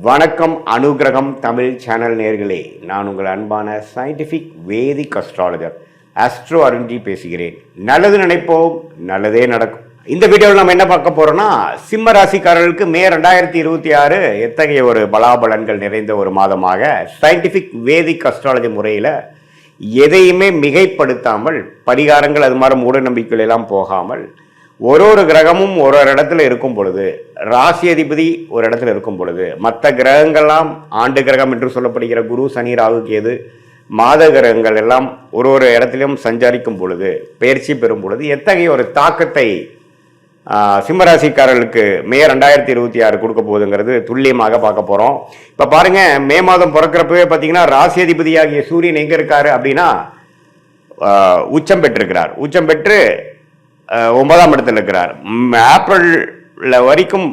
வணக்கம் அனுகிரகம் தமிழ் சேனல் நேர்களே, நான் உங்கள் அன்பான சயின்டிஃபிக் வேதிக் அஸ்ட்ராலஜர் ஆஸ்ட்ரோ அருண்ஜி பேசுகிறேன். நல்லது நினைப்போம், நல்லதே நடக்கும். இந்த வீடியோவில் நம்ம என்ன பார்க்க போறோம்னா, சிம்ம ராசிக்காரர்களுக்கு மே 2026 எத்தகைய ஒரு பலாபலன்கள் நிறைந்த ஒரு மாதமாக சயின்டிஃபிக் வேதிக் அஸ்ட்ராலஜி முறையில் எதையுமே மிகைப்படுத்தாமல், பரிகாரங்கள் அது மாதிரி மூட நம்பிக்கைகள் எல்லாம் போகாமல், ஒரு கிரகமும் ஒரு இடத்துல இருக்கும் பொழுது, ராசி அதிபதி ஒரு இடத்துல இருக்கும் பொழுது, மற்ற கிரகங்கள்லாம் ஆண்டு கிரகம் என்று சொல்லப்படுகிற குரு, சனி, ராகு, கேது, மாத கிரகங்கள் எல்லாம் ஒரு இடத்திலும் சஞ்சரிக்கும் பொழுது, பயிற்சி பெறும் பொழுது எத்தகைய ஒரு தாக்கத்தை சிம்மராசிக்காரர்களுக்கு மே 2026 கொடுக்க போகுதுங்கிறது துல்லியமாக பார்க்க போகிறோம். இப்போ பாருங்க, மே மாதம் பிறக்கிறப்பவே பார்த்தீங்கன்னா ராசி அதிபதியாகிய சூரியன் எங்கே இருக்காரு அப்படின்னா உச்சம் பெற்றிருக்கிறார். உச்சம் பெற்று 9ஆம் இடத்துல இருக்கிறார். ஏப்ரல் வரைக்கும்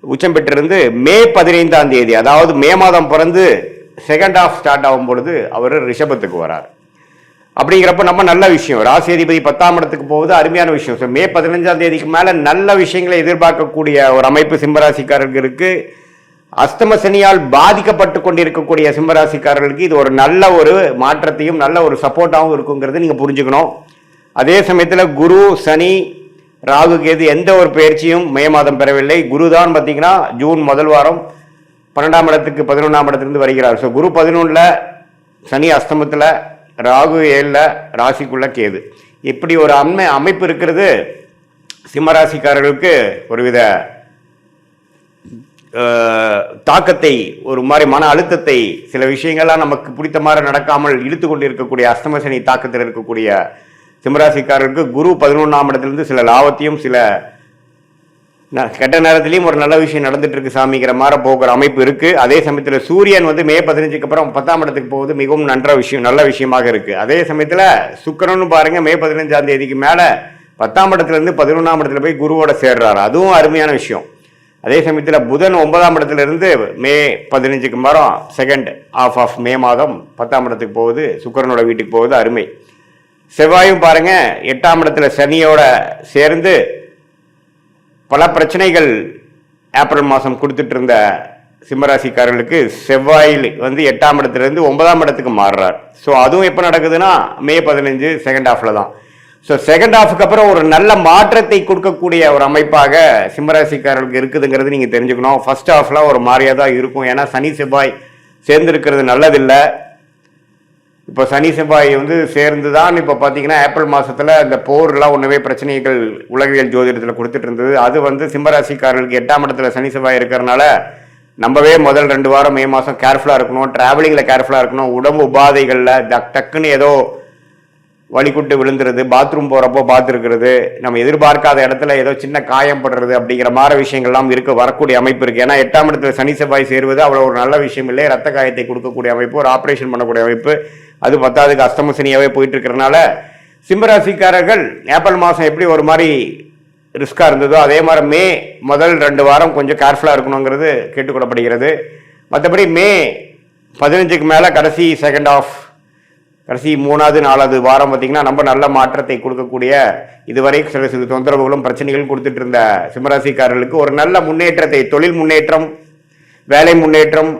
உச்சம் பெற்றிருந்து மே 15ஆம் தேதி, அதாவது மே மாதம் பிறந்து செகண்ட் ஹாஃப் ஸ்டார்ட் ஆகும் பொழுது அவர் ரிஷபத்துக்கு வரார். அப்படிங்கிறப்ப நம்ம நல்ல விஷயம், ராசி அதிபதி 10ஆம் இடத்துக்கு போகுது, அருமையான விஷயம். ஸோ மே 15ஆம் தேதிக்கு மேலே நல்ல விஷயங்களை எதிர்பார்க்கக்கூடிய ஒரு அமைப்பு சிம்மராசிக்காரர்களுக்கு இருக்கு. அஸ்தம சனியால் பாதிக்கப்பட்டு கொண்டிருக்கக்கூடிய சிம்மராசிக்காரர்களுக்கு இது ஒரு நல்ல ஒரு மாற்றத்தையும் நல்ல ஒரு சப்போர்ட்டாகவும் இருக்குங்கிறது நீங்கள் புரிஞ்சுக்கணும். அதே சமயத்தில் குரு, சனி, ராகு, கேது எந்த ஒரு பயிற்சியும் மே மாதம் பெறவில்லை. குரு தான் பார்த்தீங்கன்னா ஜூன் முதல் வாரம் 12ஆம் இடத்துக்கு 11ஆம் இடத்துலேருந்து வருகிறார். ஸோ குரு 11ல், சனி அஸ்தமத்தில், ராகு 7ல், ராசிக்குள்ள கேது. இப்படி ஒரு அமைப்பு இருக்கிறது சிம்மராசிக்காரர்களுக்கு ஒருவித தாக்கத்தை, ஒரு மாதிரி மன அழுத்தத்தை, சில விஷயங்கள்லாம் நமக்கு பிடித்த மாதிரி நடக்காமல் இழுத்து கொண்டு இருக்கக்கூடிய அஸ்தம சனி தாக்கத்தில் இருக்கக்கூடிய சிம்மராசிக்காரருக்கு குரு 11ஆம் இடத்துலேருந்து சில லாபத்தையும் சில கெட்ட நேரத்திலையும் ஒரு நல்ல விஷயம் நடந்துட்டு இருக்கு சாமிங்கிற மாதிரி போகிற அமைப்பு இருக்கு. அதே சமயத்தில் சூரியன் மே 15க்கு அப்புறம் 10ஆம் இடத்துக்கு போகுது, மிகவும் நல்ல விஷயமாக இருக்கு. அதே சமயத்தில் சுக்கிரன் பாருங்க, மே 15ஆம் தேதிக்கு மேல 10ஆம் இடத்துலேருந்து 11ஆம் இடத்துல போய் குருவோட சேர்றாரு, அதுவும் அருமையான விஷயம். அதே சமயத்தில் புதன் 9ஆம் இடத்துல இருந்து மே 15க்கு அப்புறம் செகண்ட் ஹாஃப் ஆஃப் மே மாதம் 10ஆம் இடத்துக்கு போகுது, சுக்கிரனோட வீட்டுக்கு போகுது, அருமை. செவ்வாயும் பாருங்க 8ஆம் இடத்துல சனியோட சேர்ந்து பல பிரச்சனைகள் ஏப்ரல் மாதம் கொடுத்துட்டு இருந்த சிம்மராசிக்காரர்களுக்கு செவ்வாயில் 8ஆம் இடத்துல இருந்து 9ஆம் இடத்துக்கு மாறுறார். ஸோ அதுவும் எப்போ நடக்குதுன்னா மே 15 செகண்ட் ஹாஃப்ல தான். ஸோ செகண்ட் ஹாஃபுக்கு அப்புறம் ஒரு நல்ல மாற்றத்தை கொடுக்கக்கூடிய ஒரு அமைப்பாக சிம்மராசிக்காரர்களுக்கு இருக்குதுங்கிறது நீங்கள் தெரிஞ்சுக்கணும். ஃபர்ஸ்ட் ஹாஃப்ல ஒரு மாதிரியாக தான் இருக்கும், ஏன்னா சனி செவ்வாய் சேர்ந்து இருக்கிறது நல்லதில்லை. இப்போ சனி செவ்வாய் சேர்ந்து தான் இப்போ பார்த்தீங்கன்னா ஏப்ரல் மாதத்தில் இந்த போர்லாம் ஒன்றுவே பிரச்சனைகள் உலகியல் ஜோதிடத்தில் கொடுத்துட்டு இருந்தது. அது சிம்மராசிக்காரர்களுக்கு 8ஆம் இடத்துல சனி செவ்வாய் இருக்கிறனால நம்பவே முதல் 2 வாரம் மே மாதம் கேர்ஃபுல்லாக இருக்கணும், டிராவலிங்கில் கேர்ஃபுல்லாக இருக்கணும். உடம்பு உபாதைகளில் டக்குன்னு ஏதோ வலிக்குட்டு விழுந்துருது, பாத்ரூம் போகிறப்போ பார்த்துருக்கிறது, நம்ம எதிர்பார்க்காத இடத்துல ஏதோ சின்ன காயம் படுறது அப்படிங்கிற மாதிரி விஷயங்கள்லாம் வரக்கூடிய அமைப்பு இருக்குது. ஏன்னா 8ஆம் இடத்துல சனி செவ்வாய் சேருவது அவ்வளோ ஒரு நல்ல விஷயம் இல்லை. ரத்த காயத்தை கொடுக்கக்கூடிய அமைப்பு, ஒரு ஆப்ரேஷன் பண்ணக்கூடிய அமைப்பு, அது 10ஆவதுக்கு அஸ்தம சனியாவே போயிட்டு இருக்கிறனால சிம்மராசிக்காரர்கள் ஏப்ரல் மாதம் எப்படி ஒரு மாதிரி ரிஸ்காக இருந்ததோ அதே மாதிரி மே முதல் 2 வாரம் கொஞ்சம் கேர்ஃபுல்லாக இருக்கணுங்கிறது கேட்டுக்கொள்ளப்படுகிறது. மற்றபடி மே 15க்கு மேலே கடைசி செகண்ட் ஆஃப், கடைசி 3வது 4வது வாரம் பார்த்தீங்கன்னா நம்ம நல்ல மாற்றத்தை கொடுக்கக்கூடிய, இதுவரை சில தொந்தரவுகளும் பிரச்சனைகளும் கொடுத்துட்டு இருந்த சிம்மராசிக்காரர்களுக்கு ஒரு நல்ல முன்னேற்றத்தை, தொழில் முன்னேற்றம், வேலை முன்னேற்றம்,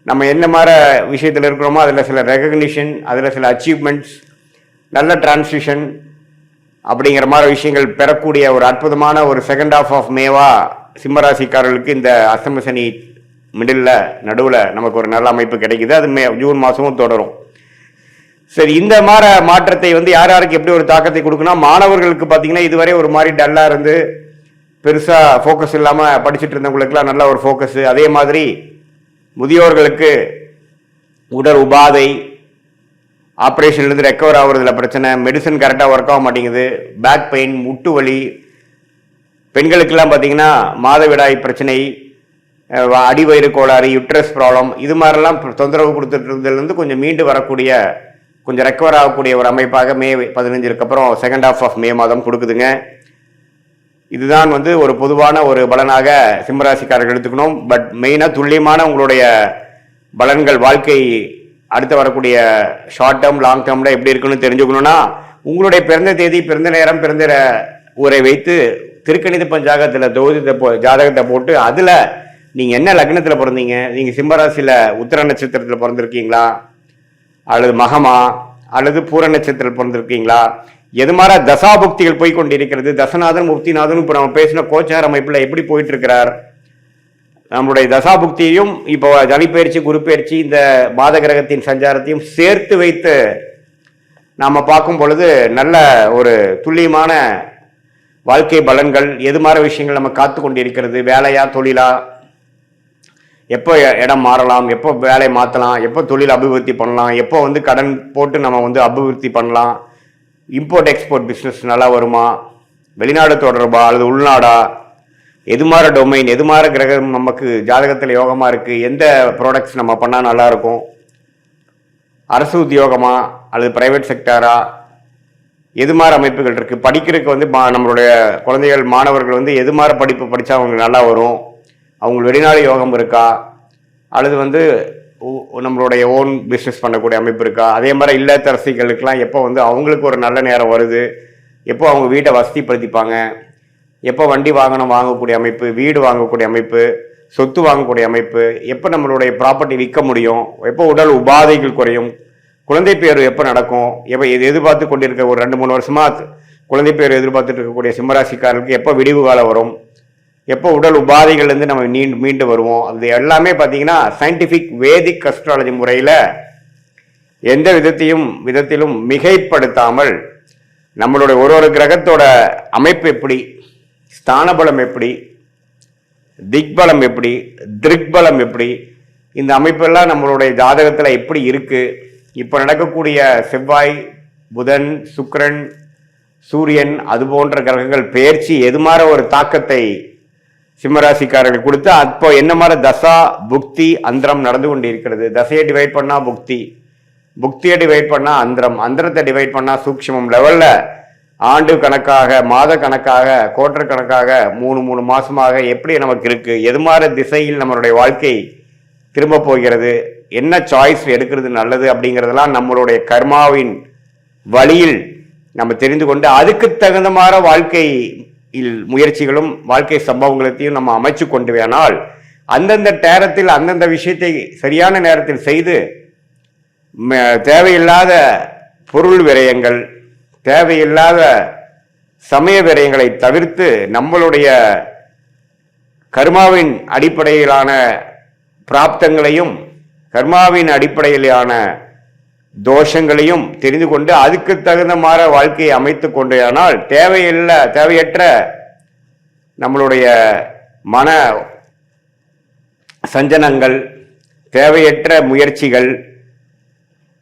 நம்ம என்ன மாதிரி விஷயத்தில் இருக்கிறோமோ அதில் சில ரெகக்னிஷன், அதில் சில அச்சீவ்மெண்ட்ஸ், நல்ல டிரான்சிஷன் அப்படிங்கிற மாதிரி விஷயங்கள் பெறக்கூடிய ஒரு அற்புதமான ஒரு செகண்ட் ஹாஃப் ஆஃப் மேவா சிம்மராசிக்காரர்களுக்கு இந்த அஸ்தம சனி மிடில் நடுவில் நமக்கு ஒரு நல்ல அமைப்பு கிடைக்குது. அது ஜூன் மாதமும் தொடரும். சரி, இந்த மாதிரி மாற்றத்தை யார் யாருக்கு எப்படி ஒரு தாக்கத்தை கொடுக்குன்னா, மாணவர்களுக்கு பார்த்தீங்கன்னா இதுவரை ஒரு மாதிரி டல்லாக இருந்து பெருசாக ஃபோக்கஸ் இல்லாமல் படிச்சுட்டு இருந்தவங்களுக்குலாம் நல்ல ஒரு ஃபோக்கஸு. அதே மாதிரி முதியோர்களுக்கு உடல் உபாதை, ஆப்ரேஷன்லேருந்து ரெக்கவர் ஆகுறதுல பிரச்சனை, மெடிசன் கரெக்டாக ஒர்க் ஆக மாட்டேங்குது, பேக் பெயின், முட்டு வலி, பெண்களுக்கெல்லாம் பார்த்தீங்கன்னா மாதவிடாய் பிரச்சனை, அடிவயிறு கோளாறு, யுட்ரஸ் ப்ராப்ளம், இது மாதிரிலாம் தொந்தரவு கொடுத்துட்டு இருந்ததுலேருந்து கொஞ்சம் மீண்டு வரக்கூடிய, கொஞ்சம் ரெக்கவர் ஆகக்கூடிய ஒரு அமைப்பாக மே 15க்கு அப்புறம் செகண்ட் ஹாஃப் ஆஃப் மே மாதம் கொடுக்குதுங்க. இதுதான் ஒரு பொதுவான ஒரு பலனாக சிம்மராசிக்காரர்கள் எடுத்துக்கணும். பட் மெயினாக துல்லியமான உங்களுடைய பலன்கள், வாழ்க்கை அடுத்து வரக்கூடிய ஷார்ட் டேர்ம், லாங் டேர்மில் எப்படி இருக்குன்னு தெரிஞ்சுக்கணும்னா, உங்களுடைய பிறந்த தேதி, பிறந்த நேரம், பிறந்த ஊரை வைத்து திருக்கணித பஞ்சாங்கத்தில் ஜாதகத்தை போட்டு அதில் நீங்கள் என்ன லக்னத்தில் பிறந்தீங்க, நீங்கள் சிம்மராசியில் உத்திர நட்சத்திரத்தில் பிறந்திருக்கீங்களா, அல்லது மகமா, அல்லது பூர நட்சத்திரத்தில் பிறந்திருக்கீங்களா, எது மாதிரி தசாபுக்திகள் போய் கொண்டிருக்கிறது, தசநாதன் முக்திநாதன் இப்போ நம்ம பேசின கோச்சார அமைப்பில் எப்படி போயிட்டு இருக்கிறார், நம்மளுடைய தசாபுக்தியையும் இப்போ சனிப்பெயர்ச்சி குரு பயிற்சி இந்த மாத கிரகத்தின் சஞ்சாரத்தையும் சேர்த்து வைத்து நாம் பார்க்கும் பொழுது நல்ல ஒரு துல்லியமான வாழ்க்கை பலன்கள், எது மாதிரி விஷயங்கள் நம்ம காத்து கொண்டிருக்கிறது, வேலையா தொழிலா, எப்போ இடம் மாறலாம், எப்போ வேலை மாற்றலாம், எப்போ தொழில் அபிவிருத்தி பண்ணலாம், எப்போ வந்து கடன் போட்டு நம்ம வந்து அபிவிருத்தி பண்ணலாம், இம்போர்ட் எக்ஸ்போர்ட் பிஸ்னஸ் நல்லா வருமா, வெளிநாடு தொடர்பா அல்லது உள்நாடா, எது மாதிரி டொமைன், எது மாதிரி கிரகம் நமக்கு ஜாதகத்தில் யோகமாக இருக்குது, எந்த ப்ராடக்ட்ஸ் நம்ம பண்ணால் நல்லாயிருக்கும், அரசு உத்தியோகமா அல்லது பிரைவேட் செக்டாரா, எது மாதிரி அமைப்புகள் இருக்குது, படிக்கிறதுக்கு வந்து நம்மளுடைய குழந்தைகள் மாணவர்கள் வந்து எது மாதிரி படிப்பு படித்தா அவங்களுக்கு நல்லா வரும், அவங்க வெளிநாடு யோகம் இருக்கா, அல்லது வந்து நம்மளுடைய ஓன் பிஸ்னஸ் பண்ணக்கூடிய அமைப்பு இருக்கா, அதே மாதிரி இல்லத்தரசிகளுக்கெல்லாம் எப்போ வந்து அவங்களுக்கு ஒரு நல்ல நேரம் வருது, எப்போ அவங்க வீட்டை வசதிப்படுத்திப்பாங்க, எப்போ வண்டி வாகனம் வாங்கக்கூடிய அமைப்பு, வீடு வாங்கக்கூடிய அமைப்பு, சொத்து வாங்கக்கூடிய அமைப்பு, எப்போ நம்மளுடைய ப்ராப்பர்ட்டி விற்க முடியும், எப்போ உடல் உபாதைகள் குறையும், குழந்தை பேர் எப்போ நடக்கும், எப்போ எதிர்பார்த்து கொண்டிருக்க ஒரு 2-3 வருஷமாக குழந்தை பேர் எதிர்பார்த்துட்டு இருக்கக்கூடிய சிம்மராசிக்காரர்களுக்கு எப்போ விடிவு காலம் வரும், எப்போ உடல் உபாதைகள்லேருந்து நம்ம மீண்டு வருவோம், அது எல்லாமே பார்த்தீங்கன்னா சயின்டிஃபிக் வேதிக் அஸ்ட்ராலஜி முறையில் எந்த விதத்திலும் மிகைப்படுத்தாமல் நம்மளுடைய ஒரு கிரகத்தோட அமைப்பு எப்படி, ஸ்தானபலம் எப்படி, திக்பலம் எப்படி, திருக்பலம் எப்படி, இந்த அமைப்பெல்லாம் நம்மளுடைய ஜாதகத்தில் எப்படி இருக்கு, இப்போ நடக்கக்கூடிய செவ்வாய், புதன், சுக்கிரன், சூரியன் அது போன்ற கிரகங்கள் பெயர்ச்சி எது மாதிரி ஒரு தாக்கத்தை சிம்மராசிக்காரர்கள் கொடுத்து அப்போ என்ன மாதிரி தசா புக்தி அந்தரம் நடந்து கொண்டு இருக்கிறது. தசையை டிவைட் பண்ணா புக்தி, புக்தியை டிவைட் பண்ணா அந்தரம், அந்தரத்தை டிவைட் பண்ணா சூக்ஷ்மம் லெவல்ல ஆண்டு கணக்காக, மாத கணக்காக, குவார்டர் கணக்காக, 3 மாசமாக எப்படி நமக்கு இருக்கு, எது மாதிரி திசையில் நம்மளுடைய வாழ்க்கை திரும்ப போகிறது, என்ன சாய்ஸ் எடுக்கிறது நல்லது அப்படிங்கிறதெல்லாம் நம்மளுடைய கர்மாவின் வழியில் நம்ம தெரிந்து கொண்டு அதுக்கு தகுந்த மாதிரி வாழ்க்கையில் முயற்சிகளும் வாழ்க்கை சம்பவங்களையும் நம்ம அமைச்சு கொண்டு வேணால் அந்தந்த நேரத்தில் அந்தந்த விஷயத்தை சரியான நேரத்தில் செய்து தேவையில்லாத பொருள் விரயங்கள், தேவையில்லாத சமய விரயங்களை தவிர்த்து நம்மளுடைய கர்மாவின் அடிப்படையிலான பிராப்தங்களையும் கர்மாவின் அடிப்படையிலான தோஷங்களையும் தெரிந்து கொண்டு அதுக்கு தகுந்த மாதிரி வாழ்க்கையை அமைத்து கொண்டேயானால் தேவையற்ற நம்மளுடைய மன சஞ்சனங்கள், தேவையற்ற முயற்சிகள்,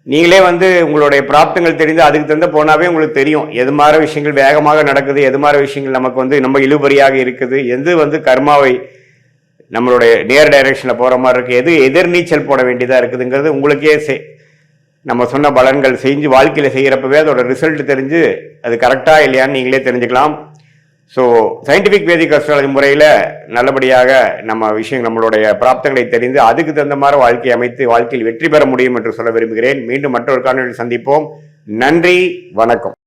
நீங்களே வந்து உங்களுடைய பிராப்தங்கள் தெரிந்து அதுக்கு தகுந்த போனாவே உங்களுக்கு தெரியும் எது மாதிரி விஷயங்கள் வேகமாக நடக்குது, எது மாதிரி விஷயங்கள் நமக்கு வந்து நம்ம இழுபறியாக இருக்குது, எது வந்து கர்மாவை நம்மளுடைய நேர் டைரக்ஷனில் போகிற மாதிரி இருக்குது, எது எதிர்நீச்சல் போட வேண்டியதாக இருக்குதுங்கிறது உங்களுக்கே நம்ம சொன்ன பலன்கள் செஞ்சு வாழ்க்கையில் செய்கிறப்பவே அதோட ரிசல்ட் தெரிஞ்சு அது கரெக்டாக இல்லையான்னு நீங்களே தெரிஞ்சுக்கலாம். ஸோ சயின்டிஃபிக் வேதிக் அஸ்ட்ராலஜி முறையில் நல்லபடியாக நம்மளுடைய பிராப்தங்களை தெரிந்து அதுக்கு தகுந்த மாதிரி வாழ்க்கையை அமைத்து வாழ்க்கையில் வெற்றி பெற முடியும் என்று சொல்ல விரும்புகிறேன். மீண்டும் மற்றொரு காணொலியில் சந்திப்போம். நன்றி, வணக்கம்.